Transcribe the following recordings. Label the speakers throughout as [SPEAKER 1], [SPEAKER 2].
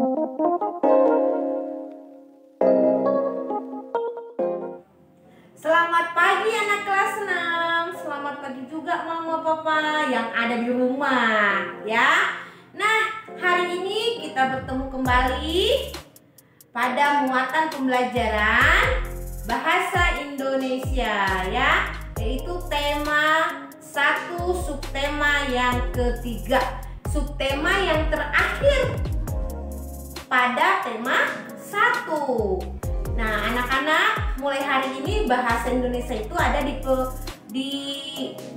[SPEAKER 1] Selamat pagi anak kelas 6. Selamat pagi juga mama papa yang ada di rumah ya. Nah, hari ini kita bertemu kembali pada muatan pembelajaran bahasa Indonesia ya, yaitu tema 1 subtema yang ketiga, subtema yang terakhir pada tema 1. Nah, anak-anak, mulai hari ini bahasa Indonesia itu ada di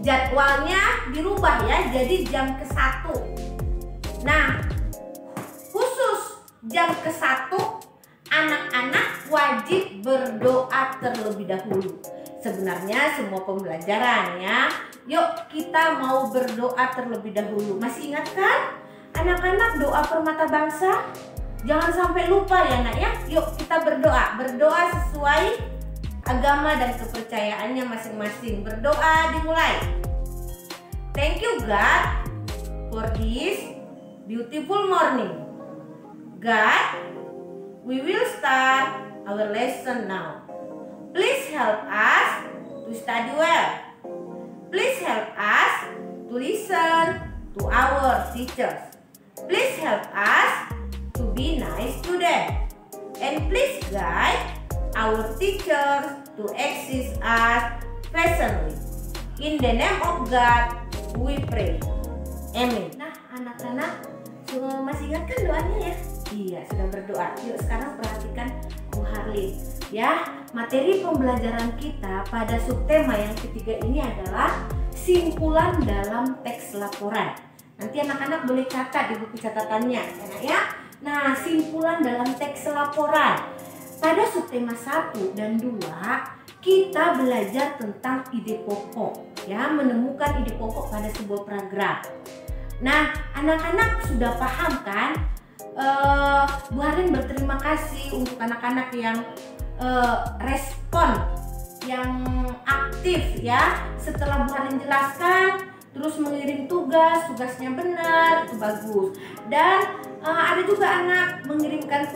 [SPEAKER 1] jadwalnya dirubah ya, jadi jam ke-1. Nah, khusus jam ke-1 anak-anak wajib berdoa terlebih dahulu. Sebenarnya semua pembelajaran ya. Yuk kita mau berdoa terlebih dahulu. Masih ingat kan anak-anak doa permata bangsa? Jangan sampai lupa ya nak ya. Yuk kita berdoa. Berdoa sesuai agama dan kepercayaannya masing-masing. Berdoa dimulai. Thank you God for this beautiful morning. God, we will start our lesson now. Please help us to study well. Please help us to listen to our teachers. Please help us to be nice to them, and please guide our teachers to assist us patiently. In the name of God we pray. Amin. Nah anak-anak, masih ingat kan doanya ya? Iya, sudah berdoa. Yuk sekarang perhatikan Bu Harlin ya. Materi pembelajaran kita pada subtema yang ketiga ini adalah simpulan dalam teks laporan. Nanti anak-anak boleh catat di buku catatannya ya. Nah, simpulan dalam teks laporan. Pada subtema 1 dan 2, kita belajar tentang ide pokok ya, menemukan ide pokok pada sebuah paragraf. Nah, anak-anak sudah paham kan? Bu Harin berterima kasih untuk anak-anak yang respon, yang aktif ya. Setelah Bu Harin jelaskan, terus mengirim tugasnya benar, itu bagus. Dan ada juga anak mengirimkan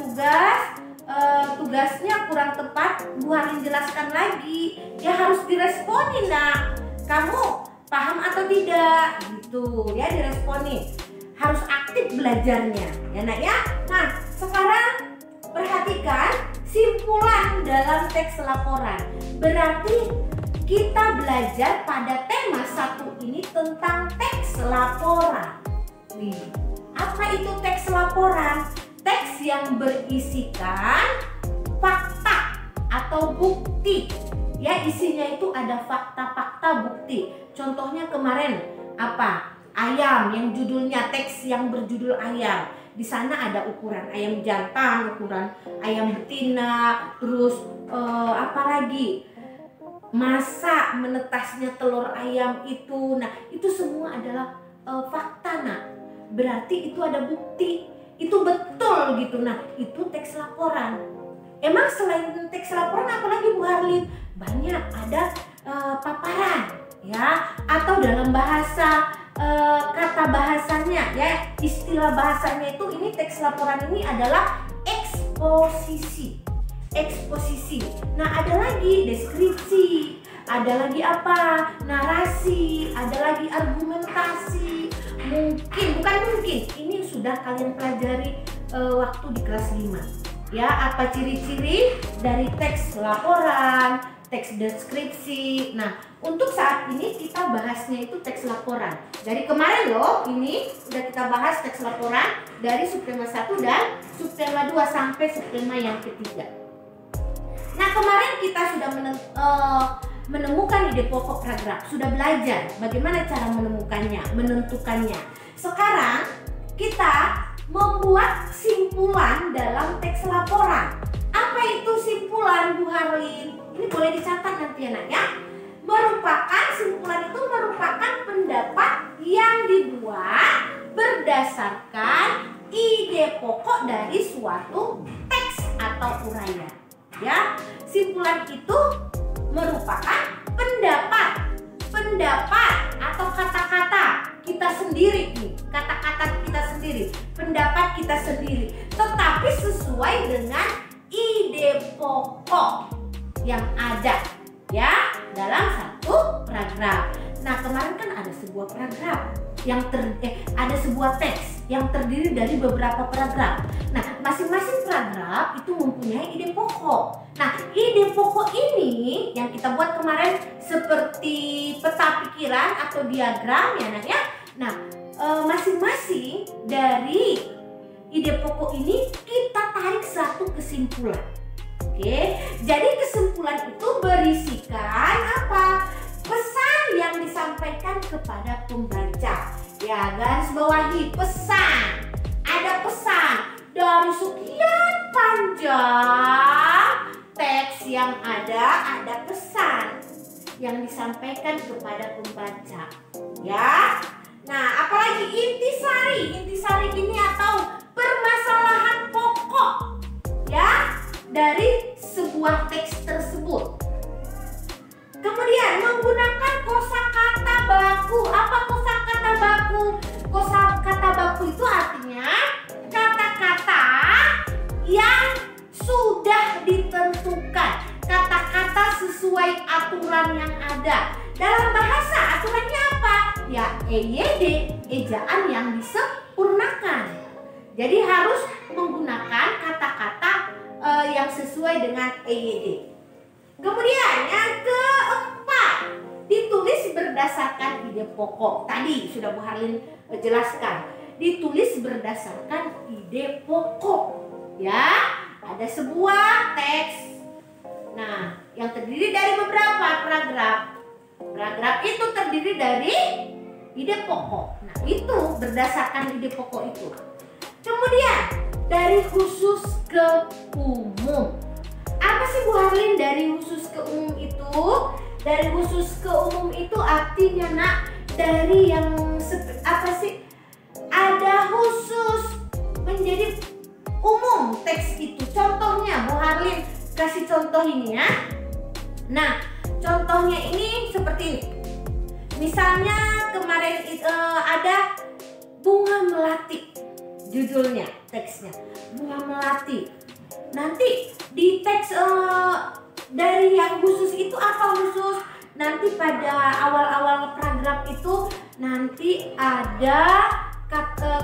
[SPEAKER 1] tugasnya kurang tepat, Bu Harin jelaskan lagi, ya harus diresponin nak. Kamu paham atau tidak? Gitu ya, diresponin. Harus aktif belajarnya ya nak ya. Nah sekarang perhatikan simpulan dalam teks laporan. Berarti kita belajar pada tema 1 ini tentang teks laporan. Nih, apa itu teks laporan? Teks yang berisikan fakta atau bukti. Ya, isinya itu ada fakta-fakta bukti. Contohnya kemarin apa? Ayam yang judulnya, teks yang berjudul ayam. Di sana ada ukuran ayam jantan, ukuran ayam betina, terus apa lagi? Masa menetasnya telur ayam itu. Nah, itu semua adalah fakta nak. Berarti itu ada bukti, itu betul gitu. Nah, itu teks laporan. Emang selain teks laporan apalagi Bu Harlin? Banyak, ada paparan ya, atau dalam bahasa kata bahasanya ya, istilah bahasanya itu, ini teks laporan ini adalah eksposisi. Eksposisi. Nah, ada lagi deskripsi, ada lagi apa? Narasi, ada lagi argumentasi. Bukan mungkin, ini sudah kalian pelajari waktu di kelas 5. Ya, apa ciri-ciri dari teks laporan, teks deskripsi. Nah, untuk saat ini kita bahasnya itu teks laporan. Dari kemarin loh, ini sudah kita bahas teks laporan dari subtema 1 dan subtema 2 sampai subtema yang ketiga. Nah, kemarin kita sudah menemukan ide pokok paragraf, sudah belajar bagaimana cara menemukannya, menentukannya. Sekarang kita membuat simpulan dalam teks laporan. Apa itu simpulan Bu Harlin? Ini boleh dicatat nanti anak ya. Simpulan itu merupakan pendapat yang dibuat berdasarkan ide pokok dari suatu teks atau uraian. Ya, simpulan itu merupakan pendapat atau kata-kata. kita sendiri nih, kata-kata kita sendiri, pendapat kita sendiri, tetapi sesuai dengan ide pokok yang ada ya dalam satu paragraf. Nah, kemarin kan ada sebuah paragraf yang ada sebuah teks yang terdiri dari beberapa paragraf. Nah, masing-masing paragraf itu mempunyai ide pokok. Nah, ide pokok ini yang kita buat kemarin seperti peta pikiran atau diagram ya, Nak ya. Nah, masing-masing dari ide pokok ini kita tarik satu kesimpulan. Oke, jadi kesimpulan itu berisikan apa? Pesan yang disampaikan kepada pembaca. Ya, garis bawahi pesan. Ada pesan dari sekian panjang teks yang ada pesan yang disampaikan kepada pembaca. Ya. Nah, apalagi intisari. Intisari ini atau permasalahan pokok ya dari sebuah teks tersebut. Kemudian menggunakan kosakata baku. Apa kosakata baku? Kosakata baku itu artinya kata-kata yang sudah ditentukan, kata-kata sesuai aturan yang ada. Dalam bahasa aturannya apa? Ya EYD, ejaan yang disempurnakan. Jadi harus menggunakan kata-kata yang sesuai dengan EYD. Kemudian yang keempat, ditulis berdasarkan ide pokok. Tadi sudah Bu Harlin jelaskan. Ditulis berdasarkan ide pokok. Ya, ada sebuah teks. Nah, yang terdiri dari beberapa paragraf. Paragraf itu terdiri dari ide pokok. Nah, itu berdasarkan ide pokok itu. Kemudian dari khusus ke umum. Apa sih Bu Harlin dari khusus ke umum itu? Dari khusus ke umum itu artinya Nak, dari yang apa sih? Ada khusus menjadi umum teks itu. Contohnya Bu Harlin kasih contoh ini ya. Nah, contohnya ini seperti ini. Misalnya kemarin ada bunga melati, judulnya, teksnya bunga melati. Nanti di teks dari yang khusus itu apa khusus? Nanti pada awal-awal paragraf itu nanti ada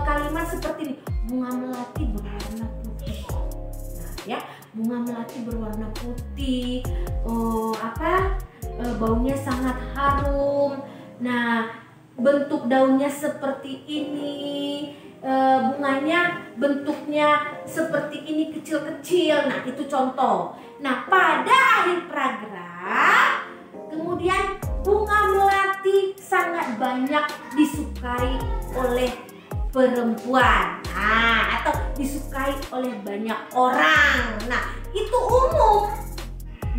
[SPEAKER 1] kalimat seperti ini, bunga melati berwarna putih. Nah, ya, bunga melati berwarna putih. Baunya sangat harum. Nah, bentuk daunnya seperti ini. Bunganya bentuknya seperti ini, kecil-kecil. Nah, itu contoh. Nah, pada akhir paragraf kemudian bunga melati sangat banyak disukai oleh perempuan. Nah, atau disukai oleh banyak orang. Nah, itu umum.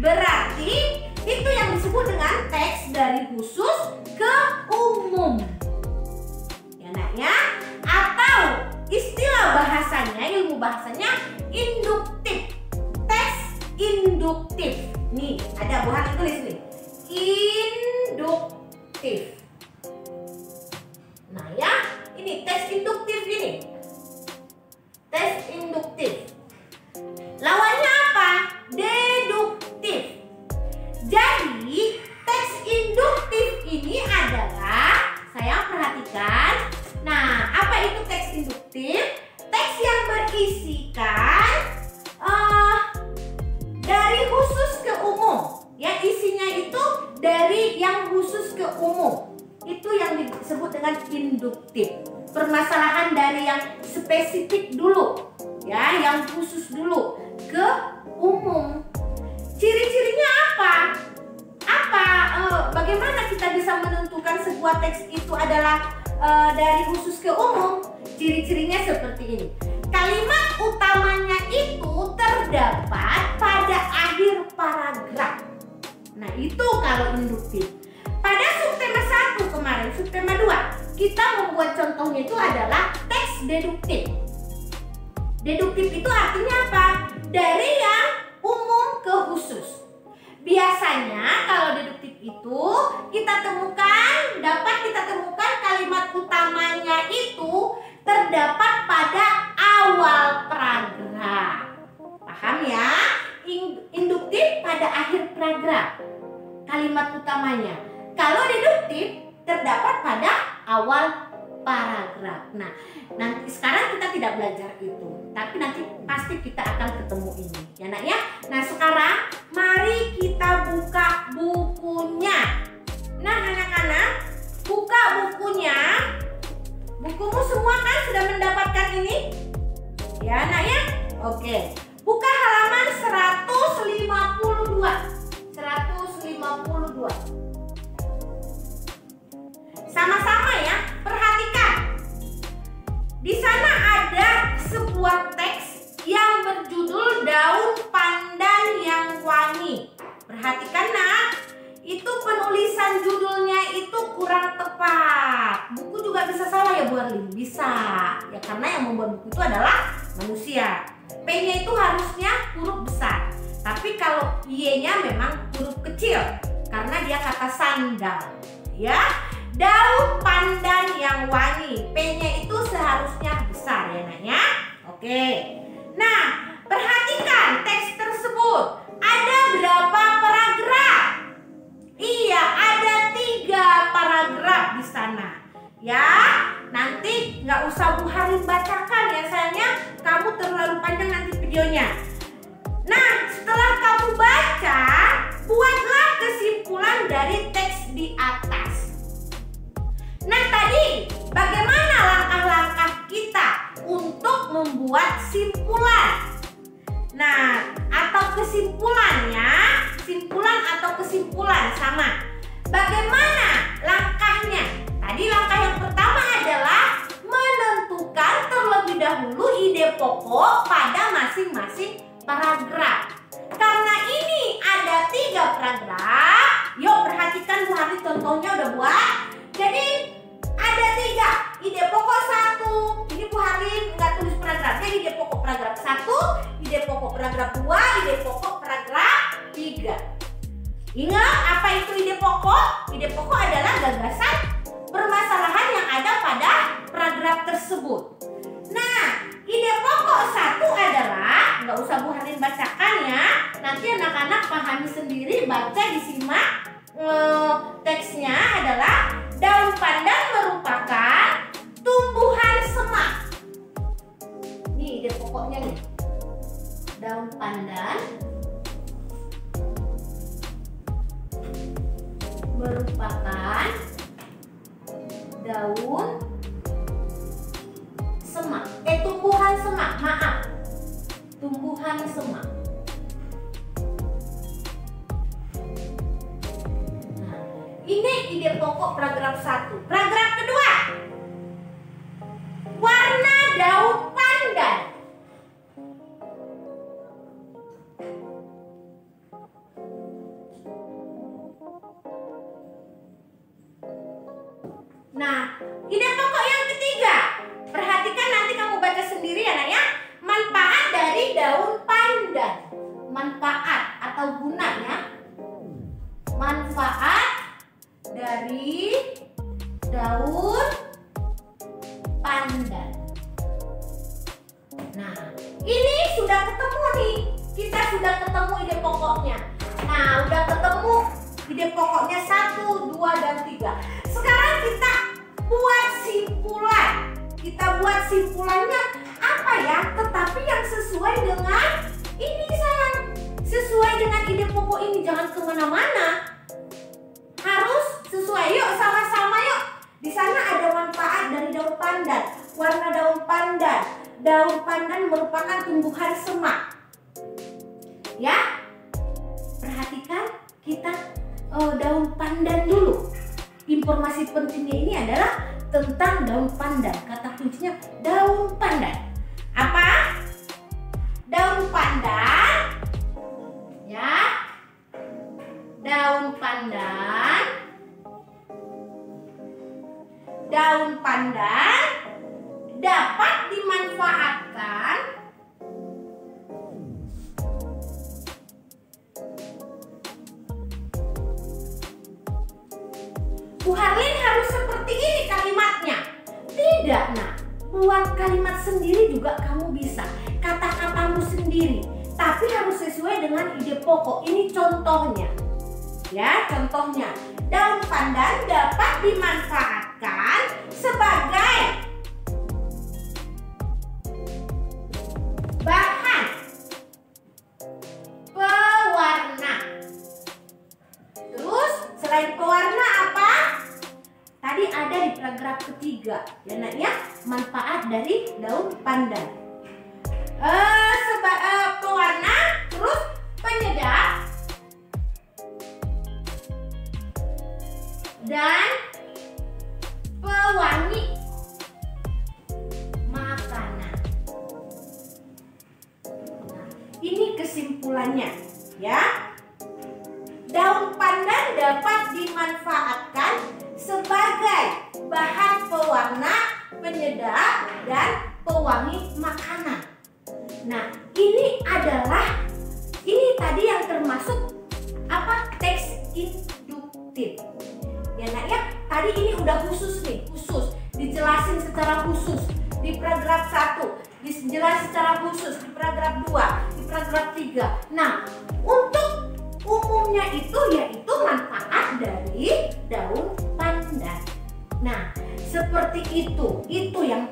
[SPEAKER 1] Berarti itu yang disebut dengan teks dari khusus ke umum. Ya, Nak ya. Atau istilah bahasanya, ilmu bahasanya induktif. Teks induktif. Nih, ada Bu Harlin tulis nih. Induktif. Nah ya, ini teks induktif ini. Teks induktif. Lawannya apa? Deduktif. Jadi, teks induktif ini adalah, saya perhatikan. Nah, apa itu teks induktif? Teks yang berisikan dari khusus ke umum. Ya, isinya itu dari yang khusus ke umum. Itu yang disebut dengan induktif. Permasalahan dari yang spesifik dulu, ya, yang khusus dulu ke umum. Ciri-cirinya apa? Bagaimana kita bisa menentukan sebuah teks itu adalah dari khusus ke umum? Ciri-cirinya seperti ini. Kalimat utamanya itu terdapat pada akhir paragraf. Nah, itu kalau induktif. Pada subtema 1 kemarin, subtema 2, kita membuat contohnya itu adalah teks deduktif. Deduktif itu artinya apa? Dari yang umum ke khusus. Biasanya kalau deduktif itu dapat kita temukan kalimat utamanya itu terdapat pada awal paragraf. Paham ya? Induktif pada akhir paragraf kalimat utamanya. Kalau deduktif terdapat pada awal paragraf. Nah, nanti sekarang kita tidak belajar itu, tapi nanti pasti kita akan ketemu ini, ya nak ya. Nah, sekarang mari kita buka bukunya. Nah, anak-anak, buka bukunya. Bukumu semua kan sudah mendapatkan ini? Ya, nak ya. Oke. Buka halaman 152. 152. Sama-sama ya, perhatikan. Di sana ada sebuah teks yang berjudul Daun Pandan yang Wangi. Perhatikan nak, itu penulisan judulnya itu kurang tepat. Buku juga bisa salah ya Bu Arlin? Bisa. Ya karena yang membuat buku itu adalah manusia. P-nya itu harusnya huruf besar. Tapi kalau Y-nya memang huruf kecil karena dia kata sandal. Ya. Daun pandan yang wangi. P-nya itu seharusnya besar ya nak ya. Oke. Nah, perhatikan teks tersebut. Ada berapa paragraf? Iya, ada 3 paragraf di sana. Ya, nanti nggak usah Bu Harin bacakan ya sayangnya. Kamu terlalu panjang nanti videonya. Nah, setelah kamu baca, buatlah kesimpulan dari teks di atas. Nah, tadi bagaimana langkah-langkah kita untuk membuat simpulan? Nah, atau kesimpulannya, simpulan atau kesimpulan sama. Bagaimana langkahnya? Tadi langkah yang pertama adalah menentukan terlebih dahulu ide pokok pada masing-masing paragraf. Karena ini ada 3 paragraf, yuk perhatikan Bu Harin contohnya udah buat. Jadi ada 3 ide pokok 1. Ini Bu Harin nggak tulis paragrafnya, ide pokok paragraf 1, ide pokok paragraf 2, ide pokok paragraf 3. Ingat apa itu ide pokok? Ide pokok adalah gagasan permasalahan yang ada pada paragraf tersebut. Nah, ide pokok 1 adalah, nggak usah Bu Harin bacakan ya, nanti anak-anak pahami sendiri, baca disimak. Teksnya adalah daun pandan merupakan tumbuhan semak. Ini ide pokoknya nih. Daun pandan merupakan daun semak. Tumbuhan semak, maaf. Tumbuhan semak. Nah, ini ide pokok paragraf 1. Paragraf kedua. Warna daun pandan. Nah, ide pokok yang ketiga. Perhatikan nanti kamu baca sendiri ya nak ya. Manfaat dari daun pandan. Manfaat atau guna ya. Manfaat dari daun pandan. Nah, ini sudah ketemu nih. Kita sudah ketemu ide pokoknya. Nah, udah ketemu ide pokoknya 1, 2, dan 3. Sekarang kita buat simpulan. Kita buat simpulannya apa ya? Tetapi yang sesuai dengan ini sayang. Sesuai dengan ide pokok ini. Jangan kemana-mana. Harus sesuai. Yuk sama-sama yuk. Di sana ada manfaat dari daun pandan. Warna daun pandan. Daun pandan merupakan tumbuhan semak. Ya. Perhatikan kita daun pandan dulu. Informasi pentingnya ini adalah tentang daun pandan. Kata kuncinya daun pandan. Apa? Daun pandan. Ya. Daun pandan. Daun pandan dapat dimanfaatkan Bu Harlin harus seperti ini kalimatnya. Tidak, nak. Buat kalimat sendiri juga kamu bisa. Kata-katamu sendiri. Tapi harus sesuai dengan ide pokok. Ini contohnya. Ya, contohnya. Daun pandan dapat dimanfaatkan sebagai bahan pewarna. Terus selain pewarna apa? Tadi ada di paragraf ketiga, ya nak ya, manfaat dari daun pandan. Pewarna, terus penyedap, dan pewangi makanan. Nah, ini kesimpulannya, ya. Daun pandan dapat dimanfaatkan sebagai bahan pewarna, penyedap, dan pewangi makanan. Nah, ini tadi yang termasuk apa? Teks induktif. Ya nak ya, tadi ini udah khusus dijelasin secara khusus di paragraf 1, dijelasin secara khusus di paragraf 2, di paragraf 3. Nah, untuk umumnya itu yaitu manfaat dari daun pandan. Nah, seperti itu yang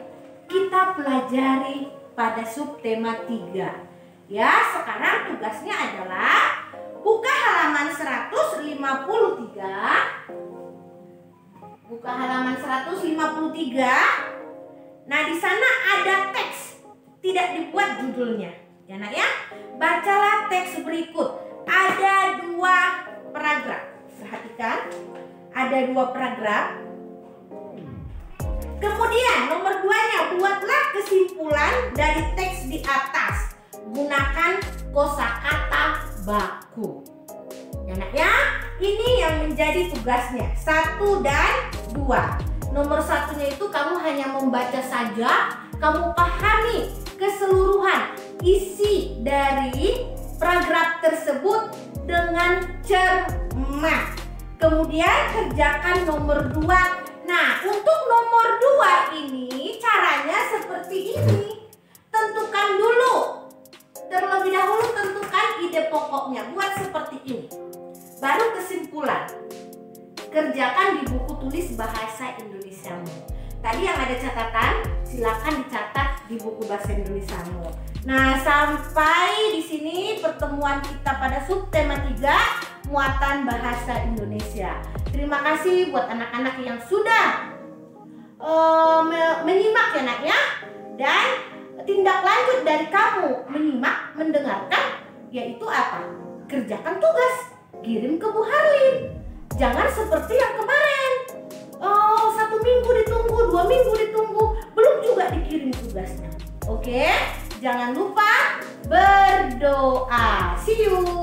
[SPEAKER 1] kita pelajari pada subtema 3. Ya, sekarang tugasnya adalah buka halaman 153. Buka halaman 153. Nah, di sana ada teks, tidak dibuat judulnya. Ya nak ya, bacalah teks berikut. Ada 2 paragraf. Perhatikan, ada 2 paragraf. Kemudian nomor 2-nya, buatlah kesimpulan dari teks di atas. Gunakan kosakata baku. Ya nak ya, ini yang menjadi tugasnya 1 dan 2. Nomor 1-nya itu kamu hanya membaca saja, kamu pahami keseluruhan isi dari paragraf tersebut dengan cermat. Kemudian kerjakan nomor 2. Nah, untuk nomor 2 ini caranya seperti ini. Tentukan dulu. Terlebih dahulu tentukan ide pokoknya. Buat seperti ini. Baru kesimpulan. Kerjakan di buku tulis bahasa Indonesiamu. Tadi yang ada catatan, silakan dicatat di buku bahasa Indonesiamu. Nah, sampai di sini pertemuan kita pada subtema 3, muatan bahasa Indonesia. Terima kasih buat anak-anak yang sudah menyimak ya nak ya. Dan tindak lanjut dari kamu menyimak, mendengarkan, yaitu apa? Kerjakan tugas, kirim ke Bu Harlin. Jangan seperti yang kemarin. 1 minggu ditunggu, 2 minggu ditunggu, belum juga dikirim tugasnya. Oke? Jangan lupa berdoa. See you.